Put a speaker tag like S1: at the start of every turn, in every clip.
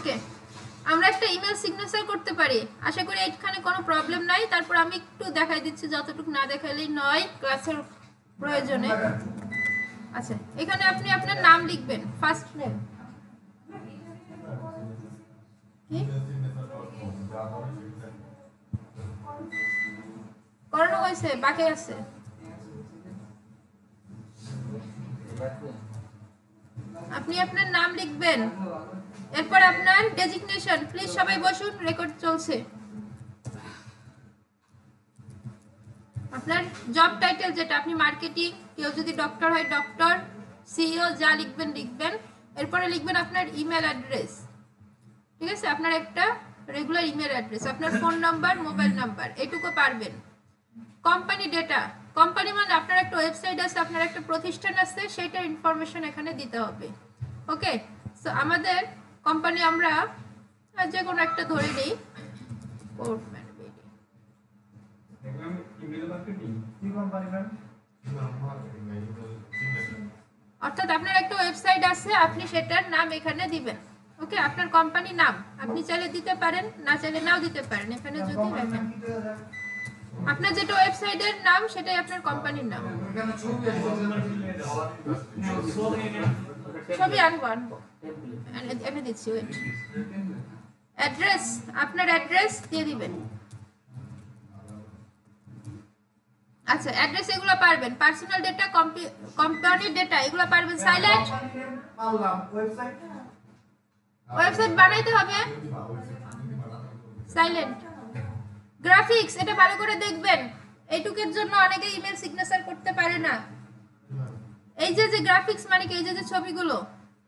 S1: ওকে, আমরা একটা email signature করতে পারি, আশা করি এখানে কোনো প্রবলেম নাই। তারপর আমি একটু দেখাই দিচ্ছি, যতটুকু না দেখাইলেই নয় ক্লাসের প্রয়োজনে। আচ্ছা, এখানে আপনি আপনার নাম লিখবেন, ফার্স্ট নেম। কি করানো হয়েছে? বাকি আছে। আপনি আপনার নাম লিখবেন, এরপর আপনার ডেজিগনেশন। প্লিজ সবাই বসুন, রেকর্ড চলছে। আপনার জব টাইটেল যেটা, আপনি মার্কেটিং, কেউ যদি ডক্টর হয় ডক্টর, সিইও, যা লিখবেন লিখবেন। এরপরে লিখবেন আপনার ইমেল অ্যাড্রেস। ঠিক আছে, আপনার একটা রেগুলার ইমেল অ্যাড্রেস, আপনার ফোন নাম্বার, মোবাইল নাম্বার, এটুকু পারবেন। কোম্পানি ডেটা, কোম্পানি মানে আপনার একটা ওয়েবসাইট আছে, আপনার একটা প্রতিষ্ঠান আছে, সেটার ইনফরমেশন এখানে দিতে হবে। ওকে, সো আমাদের কোম্পানি আমরা যে কোনো একটা ধরে নিই, অর্থাৎ আপনার একটা ওয়েবসাইট আছে, আপনি সেটার নাম এখানে দিবেন। ওকে, আপনার কোম্পানির নাম আপনি চাইলে দিতে পারেন, না চাইলে নাও দিতে পারেন। এখানে যদি দেখেন আপনার যেটা ওয়েবসাইটের নাম, সেটাই আপনার কোম্পানির নাম। ছবি আনবো এনে দিচ্ছি। অ্যাড্রেস, আপনার অ্যাড্রেস দিয়ে দিবেন। আচ্ছা, অ্যাড্রেস এগুলো পারবেন, পার্সোনাল ডেটা, কোম্পানি ডেটা এগুলো পারবেন। সাইলেন্ট, ওয়েবসাইট বানাইতে হবে, সাইলেন্ট। গ্রাফিক্স, এটা ভালো করে দেখবেন, এইটুকের জন্য অনেকে ইমেল সিগনেচার করতে পারে না। এই যে গ্রাফিক্স মানে কি, এই যে ছবিগুলো,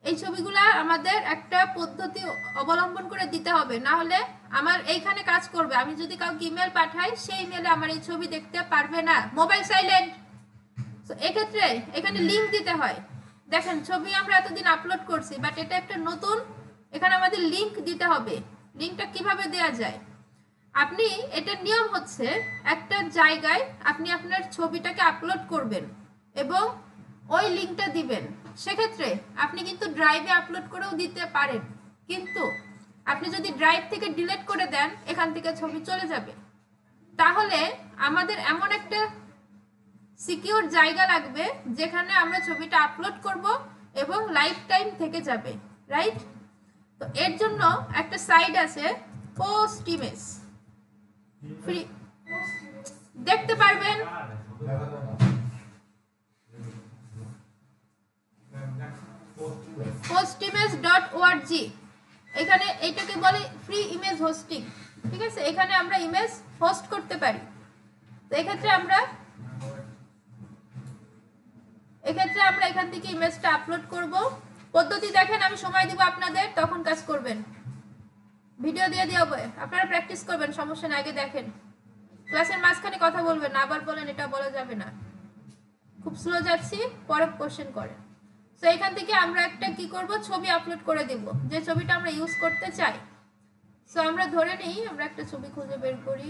S1: এই ছবিগুলো আমাদের একটা পদ্ধতি অবলম্বন করে দিতে হবে, না হলে আমার এইখানে কাজ করবে, আমি যদি কাউকে ইমেল পাঠাই, সেই ইমেলে আমার এই ছবি দেখতে পারবে না। Mobile silent. তো এক্ষেত্রে এখানে লিংক দিতে হয়। দেখেন, ছবি আমরা এতদিন আপলোড করছি, বাট এটা একটা নতুন, এখানে আমাদের লিংক দিতে হবে। লিংকটা কিভাবে দেওয়া যায়? আপনি, এটার নিয়ম হচ্ছে, একটা জায়গায় আপনি আপনার ছবিটাকে আপলোড করবেন এবং ওই লিংকটা দিবেন। সেক্ষেত্রে আপনি কিন্তু ড্রাইভে আপলোড করেও দিতে পারেন, কিন্তু আপনি যদি ড্রাইভ থেকে ডিলিট করে দেন, এখান থেকে ছবি চলে যাবে। তাহলে আমাদের এমন একটা সিকিউর জায়গা লাগবে যেখানে আমরা ছবিটা আপলোড করব এবং লাইফ টাইম থেকে যাবে, রাইট? তো এর জন্য একটা সাইট আছে, পোস্ট ইমেজ, ফ্রি, দেখতে পারবেন। postimage.org, এখানে এইটাকে বলে ফ্রি ইমেজ হোস্টিং। ঠিক আছে, এখানে আমরা ইমেজ হোস্ট করতে পারি। তো এক্ষেত্রে আমরা এখান থেকে ইমেজটা আপলোড করব। পদ্ধতি দেখেন, আমি সময় দিব আপনাদের, তখন কাজ করবেন। ভিডিও দিয়ে হবে, আপনারা প্র্যাকটিস করবেন, সমস্যা না। আগে দেখেন, ক্লাসের মাঝখানে কথা বলবেন না, আবার বলেন এটা বলা যাবে না, খুব স্লো যাচ্ছি, পরে কোশ্চেন করেন। তো এখান থেকে আমরা একটা কি করব, ছবি আপলোড করে দেব, যে ছবিটা আমরা ইউজ করতে চাই। সো আমরা ধরে নেই, আমরা একটা ছবি খুঁজে বের করি,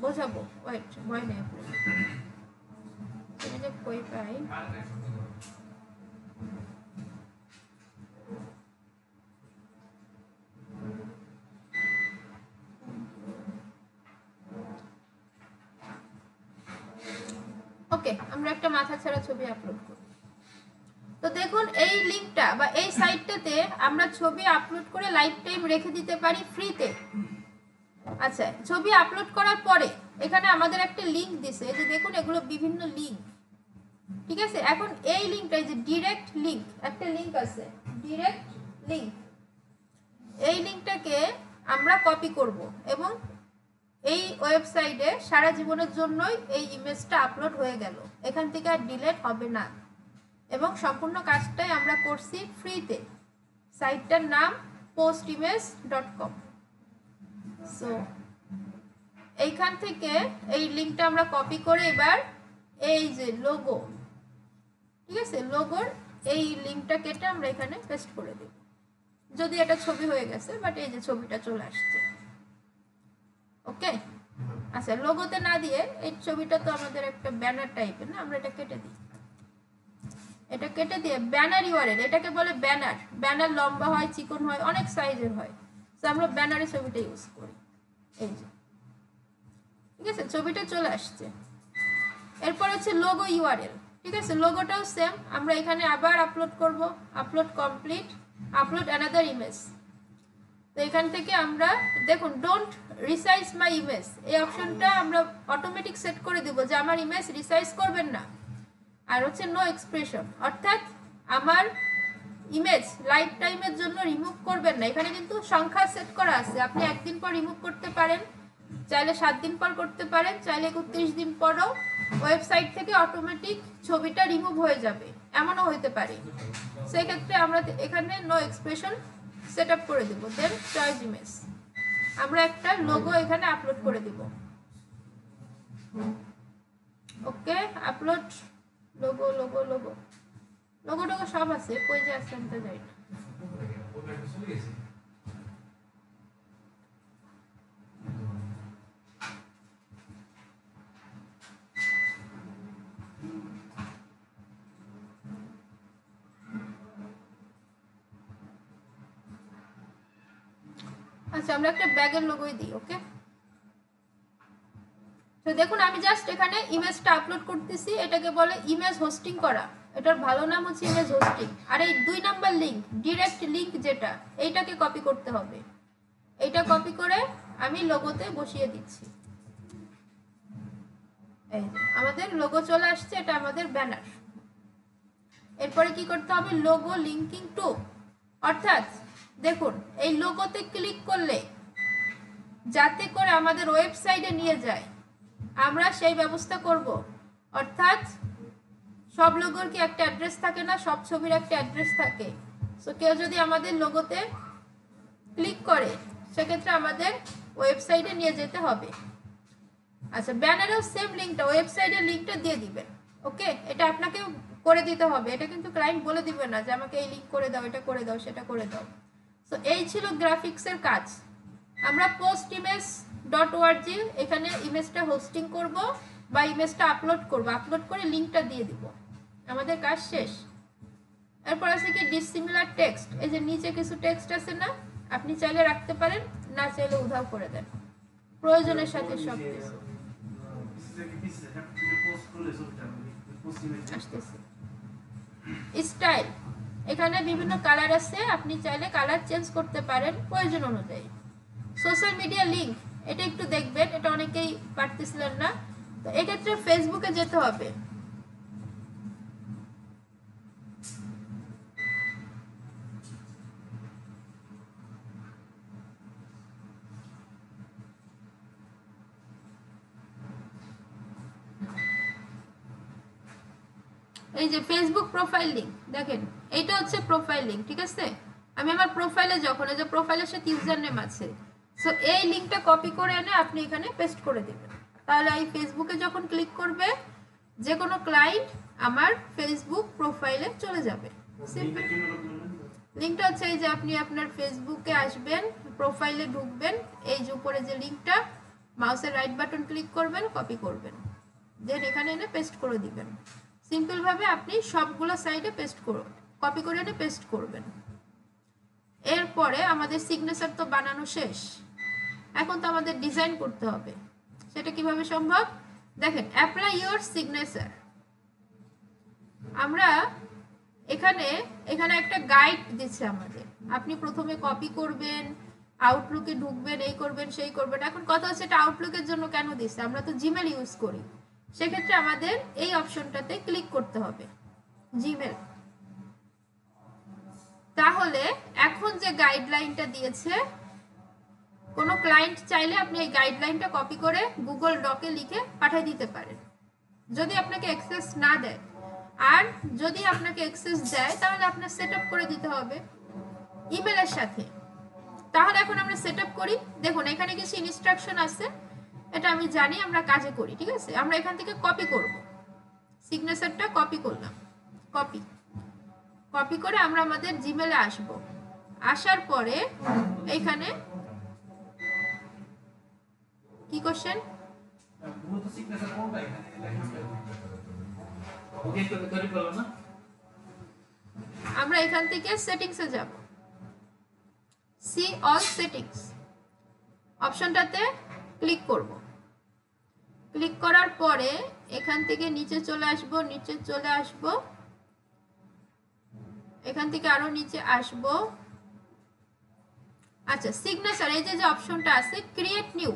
S1: বোঝাবো, ওয়েট, ভয় নেই, তুমি যে কই পাই। ওকে, আমরা একটা মাথা ছাড়া ছবি আপলোড করি। তো দেখুন, এই লিংকটা বা এই সাইটটাতে আমরা ছবি আপলোড করে লাইফ টাইম রেখে দিতে পারি ফ্রিতে। আচ্ছা, ছবি আপলোড করার পরে এখানে আমাদের একটা লিংক দিছে, এই যে দেখুন, এগুলো বিভিন্ন লিংক। ঠিক আছে, এখন এই লিংকটা, এই যে ডিরেক্ট লিংক, একটা লিংক আছে ডিরেক্ট লিংক, এই লিংকটাকে আমরা কপি করব এবং এই ওয়েবসাইটে সারা জীবনের জন্যই এই ইমেজটা আপলোড হয়ে গেল, এখান থেকে আর ডিলিট হবে না, এবং সম্পূর্ণ কাজটাই আমরা করছি ফ্রিতে। সাইটটার নাম postimage.com। সো এইখান থেকে এই লিংকটা আমরা কপি করে এবার এই যে লোগো, ঠিক আছে, লোগোর এই লিংকটা কেটে আমরা এখানে পেস্ট করে দেব। যদি এটা ছবি হয়ে গেছে, বাট এই যে ছবিটা চলে আসছে। ওকে, আচ্ছা, লোগোতে না দিয়ে এই ছবিটা তো আমাদের একটা ব্যানার টাইপের না, আমরা এটা কেটে দিই। এটা কেটে দিয়ে ব্যানার ইউআরএল, এটাকে বলে ব্যানার। ব্যানার লম্বা হয়, চিকন হয়, অনেক সাইজের হয়। তো আমরা ব্যানারের ছবিটা ইউজ করি। এই যে ঠিক আছে, ছবিটা চলে আসছে। এরপর হচ্ছে লোগো ইউআরএল, ঠিক আছে। লোগোটাও সেম, আমরা এখানে আবার আপলোড করব, upload complete, upload another image. তো এখান থেকে আমরা দেখুন ডোন্ট রিসাইজ মাই ইমেজ, এই অপশনটা আমরা অটোমেটিক সেট করে দেব যে আমার ইমেজ রিসাইজ করবেন না। আর হচ্ছে নো এক্সপ্রেশন, অর্থাৎ আমার ইমেজ লাইফ টাইমের জন্য রিমুভ করবেন না। এখানে কিন্তু সংখ্যা সেট করা আছে, আপনি একদিন পর রিমুভ করতে পারেন, চাইলে 7 দিন পর করতে পারেন, চাইলে 31 দিন পরও ওয়েবসাইট থেকে অটোমেটিক ছবিটা রিমুভ হয়ে যাবে, এমনও হতে পারে। সেক্ষেত্রে আমরা এখানে নো এক্সপ্রেশন সেট আপ করে দেবো। দেন চয়েস ইমেজ, আমরা একটা লোগো এখানে আপলোড করে দিব। Okay, upload logo logo logo logo টোগো সব আছে, কই যে আছে আমি তো যাই না। আচ্ছা, আমরা একটা ব্যাগের লোগোই দিই। ওকে, তো দেখুন আমি জাস্ট এখানে ইমেজটা আপলোড করতেছি, এটাকে বলে ইমেজ হোস্টিং করা। এটার ভালো নাম হচ্ছে ইমেজ হোস্টিং। আর এই 2 নাম্বার লিঙ্ক, ডিরেক্ট লিঙ্ক যেটা, এইটাকে কপি করতে হবে। এইটা কপি করে আমি লোগোতে বসিয়ে দিচ্ছি। এই যে আমাদের লোগো চলে আসছে, এটা আমাদের ব্যানার। এরপরে কি করতে হবে, লোগো লিঙ্কিং টু, অর্থাৎ দেখুন এই লোগোতে ক্লিক করলে যাতে করে আমাদের ওয়েবসাইটে নিয়ে যায়, আমরা সেই ব্যবস্থা করব। অর্থাৎ সব লোগোর কি একটা অ্যাড্রেস থাকে না, সব ছবির একটা অ্যাড্রেস থাকে। সো কেউ যদি আমাদের লোগোতে ক্লিক করে সেক্ষেত্রে আমাদের ওয়েবসাইটে নিয়ে যেতে হবে। আচ্ছা, ব্যানারেও সেম লিঙ্কটা, ওয়েবসাইটের লিঙ্কটা দিয়ে দিবেন। ওকে, এটা আপনাকে করে দিতে হবে, এটা কিন্তু ক্লায়েন্ট বলে দিবে না যে আমাকে এই লিঙ্ক করে দাও, এটা করে দাও, সেটা করে দাও। সো এই ছিল গ্রাফিক্সের কাজ। আমরা পোস্ট ইমেজ .org এখানে ইমেজটা হোস্টিং করব বা ইমেজটা আপলোড করব, আপলোড করে লিঙ্কটা দিয়ে দিব, আমাদের কাজ শেষ। এরপর আছে কি ডিসিমিলার টেক্সট, এই যে নিচে কিছু টেক্সট আছে না, আপনি চাইলে রাখতে পারেন, না চাইলে উধাও করে দেন, প্রয়োজনের সাথে সব কিছু আসতেছে। স্টাইল, এখানে বিভিন্ন কালার আছে, আপনি চাইলে কালার চেঞ্জ করতে পারেন প্রয়োজন অনুযায়ী। সোশ্যাল মিডিয়া লিঙ্ক, এটা একটু দেখবেন, এটা অনেকেই পারতেছিলেন না, তো এক্ষেত্রে ফেসবুকে যেতে হবে। এই যে ফেসবুক প্রোফাইল লিঙ্ক দেখেন, এইটা হচ্ছে প্রোফাইল লিঙ্ক, ঠিক আছে। আমি আমার প্রোফাইলে যখন, এই যে প্রোফাইলের সাথে ইউজার নেম আছে, সো এই লিঙ্কটা কপি করে এনে আপনি এখানে পেস্ট করে দেবেন। তাহলে এই ফেসবুকে যখন ক্লিক করবে যে কোনো ক্লায়েন্ট আমার ফেসবুক প্রোফাইলে চলে যাবে। লিঙ্কটা হচ্ছে এই যে আপনি আপনার ফেসবুকে আসবেন, প্রোফাইলে ঢুকবেন, এই যে উপরে যে লিঙ্কটা, মাউসের রাইট বাটন ক্লিক করবেন, কপি করবেন, দেন এখানে এনে পেস্ট করে দিবেন। সিম্পল ভাবে আপনি সবগুলো সাইডে পেস্ট করুন, কপি করে এনে পেস্ট করবেন। এরপরে আমাদের সিগনেচার তো বানানো শেষ, এখন তো আমাদের ডিজাইন করতে হবে। সেটা কিভাবে সম্ভব, দেখেন অ্যাপ্লাই ইওর সিগনেচার। আমরা এখানে একটা গাইড দিচ্ছে আমাদের, আপনি প্রথমে কপি করবেন, আউটলুকে ঢুকবেন, এই করবেন সেই করবেন। এখন কথা হচ্ছে এটা আউটলুকের জন্য কেন দিচ্ছে, আমরা তো জিমেল ইউজ করি, সেক্ষেত্রে আমাদের এই অপশনটাতে ক্লিক করতে হবে, জিমেল। তাহলে এখন যে গাইডলাইনটা দিয়েছে, কোনো ক্লায়েন্ট চাইলে আপনি এই গাইডলাইনটা কপি করে গুগল ডকে লিখে পাঠিয়ে দিতে পারেন, যদি আপনাকে অ্যাক্সেস না দেয়। আর যদি আপনাকে অ্যাক্সেস দেয় তাহলে আপনার সেট আপ করে দিতে হবে ইমেলের সাথে। তাহলে এখন আমরা সেট আপ করি। দেখুন এখানে কিছু ইনস্ট্রাকশন আছে, এটা আমি জানি, আমরা কাজে করি, ঠিক আছে। আমরা এখান থেকে কপি করব, সিগনেচারটা কপি করলাম, কপি করে আমরা আমাদের জিমেলে আসব। আসার পরে এইখানে কি কোশ্চেন, আমরা এখান থেকে সেটিংসে যাব, সি অল সেটিংস অপশনটাতে ক্লিক করব। ক্লিক করার পরে এখান থেকে নিচে চলে আসব, নিচে চলে আসব, এখান থেকে আরো নিচে আসব। আচ্ছা, সিগনেচার, এই যে অপশনটা আছে ক্রিয়েট নিউ,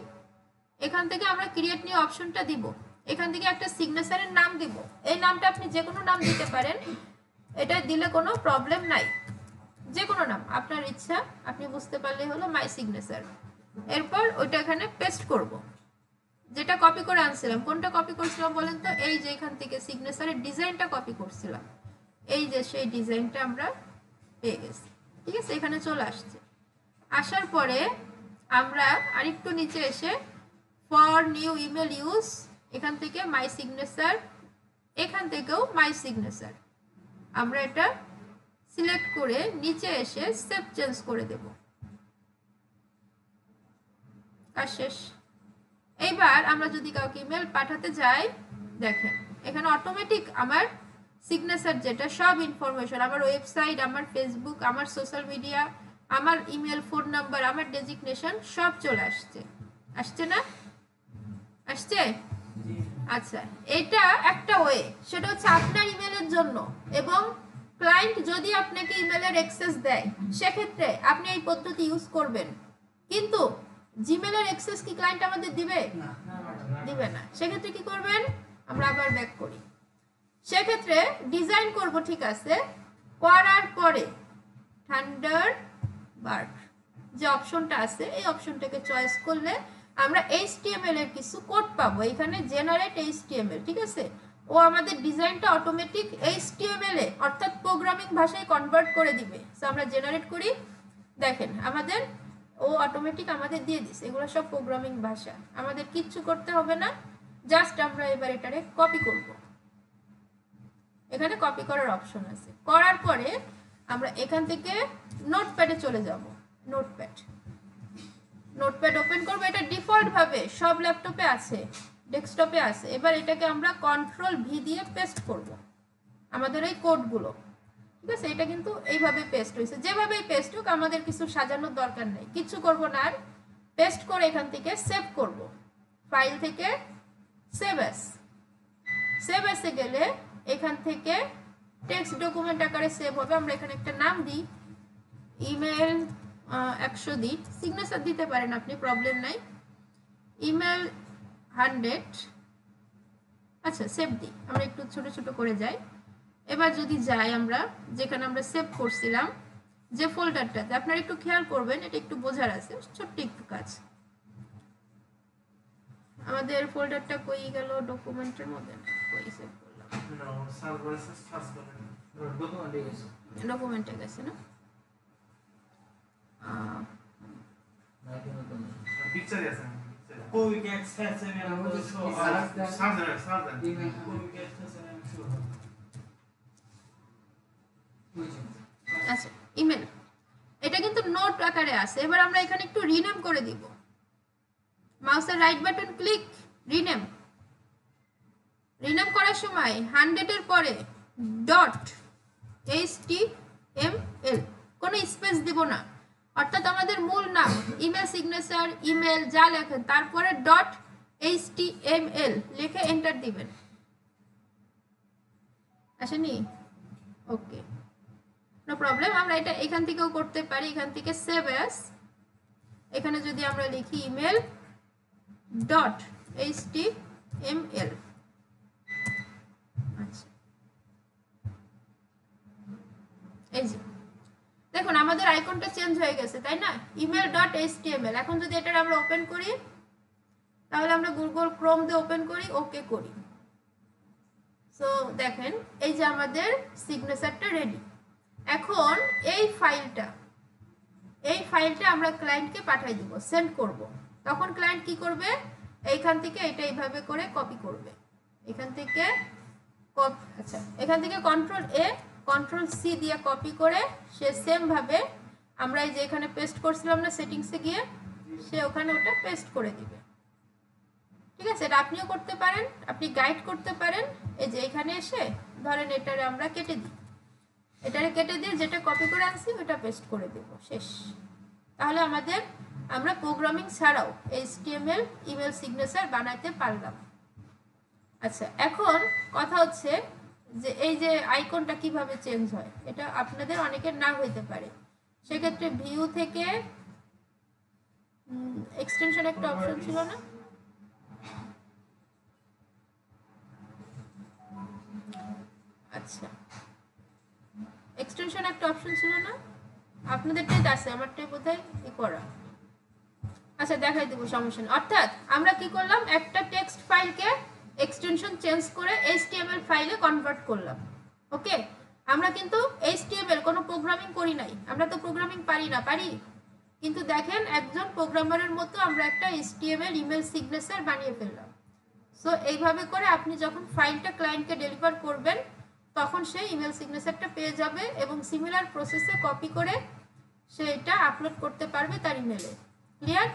S1: এখান থেকে আমরা ক্রিয়েট নিউ অপশনটা দিব। এখান থেকে একটা সিগনেচারের নাম দিব, এই নামটা আপনি যে কোনো নাম দিতে পারেন, এটা দিলে কোনো প্রবলেম নাই, যে কোনো নাম আপনার ইচ্ছা, আপনি বুঝতে পারলে হলো মাই সিগনেচার। এরপর ওইটা এখানে পেস্ট করব, যেটা কপি করে আনছিলাম। কোনটা কপি করছিলাম বলেন তো? এই যে এখান থেকে সিগনেচারের ডিজাইনটা কপি করছিলাম, এই যে সেই ডিজাইনটা আমরা পেয়ে গেছি। ঠিক আছে, এখানে চলে আসছে। আসার পরে আমরা আরেকটু নিচে এসে ফর নিউ ইমেল ইউজ, এখান থেকে মাই সিগনেচার, এখান থেকেও মাই সিগনেচার আমরা এটা সিলেক্ট করে নিচে এসে সেভ চেঞ্জ করে দেব। কাজ শেষ। এইবার আমরা যদি কাউকে ইমেল পাঠাতে যাই, দেখেন এখানে অটোমেটিক আমার সিগনেচার যেটা সব ইনফরমেশন, আমার ওয়েবসাইট, আমার ফেসবুক, আমার সোশ্যাল মিডিয়া, আমার ইমেল, ফোন নাম্বার, আমার ডেজিগনেশন সব চলে আসছে। আসছে না? আসছে? আচ্ছা, এটা একটা ওয়ে, সেটা হচ্ছে আপনার ইমেলের জন্য। এবং ক্লায়েন্ট যদি আপনাকে ইমেলের অ্যাক্সেস দেয়, সেক্ষেত্রে আপনি এই পদ্ধতি ইউজ করবেন। কিন্তু জিমেলের অ্যাক্সেস কি ক্লায়েন্ট আমাদের দিবে? দিবে না। সেক্ষেত্রে কি করবেন? আমরা আবার ব্যাক করি। সেক্ষেত্রে ডিজাইন করব, ঠিক আছে, করার পরে থান্ডারবার্ড যে অপশনটা আছে, এই অপশনটাকে চয়েস করলে আমরা HTML এর কিছু কোড পাবো। এখানে জেনারেট HTML, ঠিক আছে, ও আমাদের ডিজাইনটা অটোমেটিক HTML এ অর্থাৎ প্রোগ্রামিং ভাষায় কনভার্ট করে দিবে। সো আমরা জেনারেট করি, দেখেন আমাদের ও অটোমেটিক আমাদের দিয়ে দিছে। এগুলো সব প্রোগ্রামিং ভাষা, আমাদের কিচ্ছু করতে হবে না, জাস্ট আমরা এবার এটারে কপি করব। এখানে কপি করার অপশন আছে। করার পরে আমরা এখান থেকে নোটপ্যাডে চলে যাব। নোটপ্যাড ওপেন করব, এটা ডিফল্ট ভাবে সব ল্যাপটপে আছে, ডেস্কটপে আছে। এবার এটাকে আমরা কন্ট্রোল-V দিয়ে পেস্ট করব আমাদের এই কোডগুলো। ঠিক আছে, এটা কিন্তু এইভাবে পেস্ট হয়েছে। যেভাবেই পেস্ট হোক, আমাদের কিছু সাজানোর দরকার নেই, কিছু করব না। আর পেস্ট করে এখান থেকে সেভ করব, ফাইল থেকে সেভ অ্যাজ। সেভ অ্যাসে গেলে এখান থেকে টেক্সট ডকুমেন্ট আকারে সেভ হবে। আমরা এখানে একটা নাম দিই, ইমেল 100 দিই, সিগনেচার দিতে পারেন আপনি, প্রবলেম নাই, ইমেল 100। আচ্ছা, সেভ দিই। আমরা একটু ছোট ছোট করে যাই। এবার যদি যাই আমরা যেখানে আমরা সেভ করছিলাম, যে ফোল্ডারটাতে, আপনারা একটু খেয়াল করবেন, এটা একটু বোঝার আছে, ছোট্ট একটু কাজ। আমাদের ফোল্ডারটা কই গেল? ডকুমেন্টের মধ্যে কই সেভ করলাম? ডকুমেন্টে গেছে না?
S2: পিকচারে আছে।
S1: আচ্ছা, ইমেল এটা কিন্তু নোট আকারে আছে। এবার আমরা এখানে একটু রিনেম করে দিব। মাউসের right button click, rename. Rename করার সময় 100 এর পরে .html, কোনো স্পেস দিব না, অর্থাৎ আমাদের মূল নাম, ইমেল সিগনেচার, ইমেল যা লেখেন, তারপরে .html লিখে এন্টার দিবেন। আসেনি? ওকে, নো প্রবলেম। আমরা এটা এখান থেকেও করতে পারি, এখান থেকে সেভ অ্যাজ, এখানে যদি আমরা লিখি ইমেল .html। আচ্ছা, এই যে দেখুন আমাদের আইকনটা চেঞ্জ হয়ে গেছে, তাই না? Email .html। এখন যদি এটা আমরা ওপেন করি, তাহলে আমরা গুগল ক্রোম দিয়ে ওপেন করি, ওকে করি। সো দেখেন এই যে আমাদের সিগনেচারটা রেডি। এখন এই ফাইলটা আমরা ক্লায়েন্টকে পাঠিয়ে দিব, সেন্ড করব। তখন ক্লায়েন্ট কি করবে? এইখান থেকে এটা এইভাবে করে কপি করবে, এখান থেকে আচ্ছা, এখান থেকে কন্ট্রোল-A কন্ট্রোল-C দিয়ে কপি করে সে সেম ভাবে আমরা এই যে এখানে পেস্ট করছিলাম না সেটিংসে গিয়ে, সে ওখানে ওটা পেস্ট করে দিবে। ঠিক আছে, এটা আপনিও করতে পারেন, আপনি গাইড করতে পারেন। এই যে এখানে এসে ধরেন এটারে আমরা কেটে দিই, এটারে কেটে দিয়ে যেটা কপি করে আনছি ওটা পেস্ট করে দেব, শেষ। তাহলে আমরা প্রোগ্রামিং ছাড়াও HTML ইমেল সিগনেচার বানাতে পারলাম। আচ্ছা, এখন কথা হচ্ছে যে এই যে আইকনটা কিভাবে চেঞ্জ হয়, এটা আপনাদের অনেকের না হইতে পারে। সেক্ষেত্রে ভিউ থেকে এক্সটেনশন একটা অপশন ছিল না, আচ্ছা এক্সটেনশন একটা অপশন ছিল না, আপনাদেরটাই আছে, আমারটাই বোধহয় করা। আচ্ছা দেখাই দেবো, সমস্যা নেই। অর্থাৎ আমরা কি করলাম, একটা টেক্সট ফাইলকে এক্সটেনশন চেঞ্জ করে HTML ফাইলে কনভার্ট করলাম। ওকে, আমরা কিন্তু HTML কোনো প্রোগ্রামিং করি নাই, আমরা তো প্রোগ্রামিং পারি না, পারি? কিন্তু দেখেন একজন প্রোগ্রামারের মতো আমরা একটা HTML ইমেল সিগনেচার বানিয়ে ফেললাম। সো এইভাবে করে আপনি যখন ফাইলটা ক্লায়েন্টকে ডেলিভার করবেন তখন সে ইমেল সিগনেচারটা পেয়ে যাবে এবং সিমিলার প্রসেসে কপি করে সে এটা আপলোড করতে পারবে তার ইমেলে। ক্লিয়ার?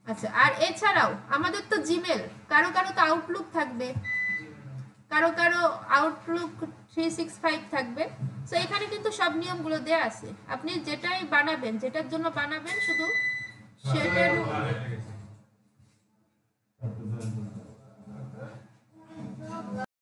S1: আচ্ছা, আর এছাড়াও আমাদের তো জিমেল, কারো কারো তো আউটলুক থাকবে, কারো কারো আউটলুক 365 থাকবে। সো এখানে কিন্তু সব নিয়মগুলো দেয়া আছে, আপনি যেটাই বানাবেন, যেটার জন্য বানাবেন শুধু সেটার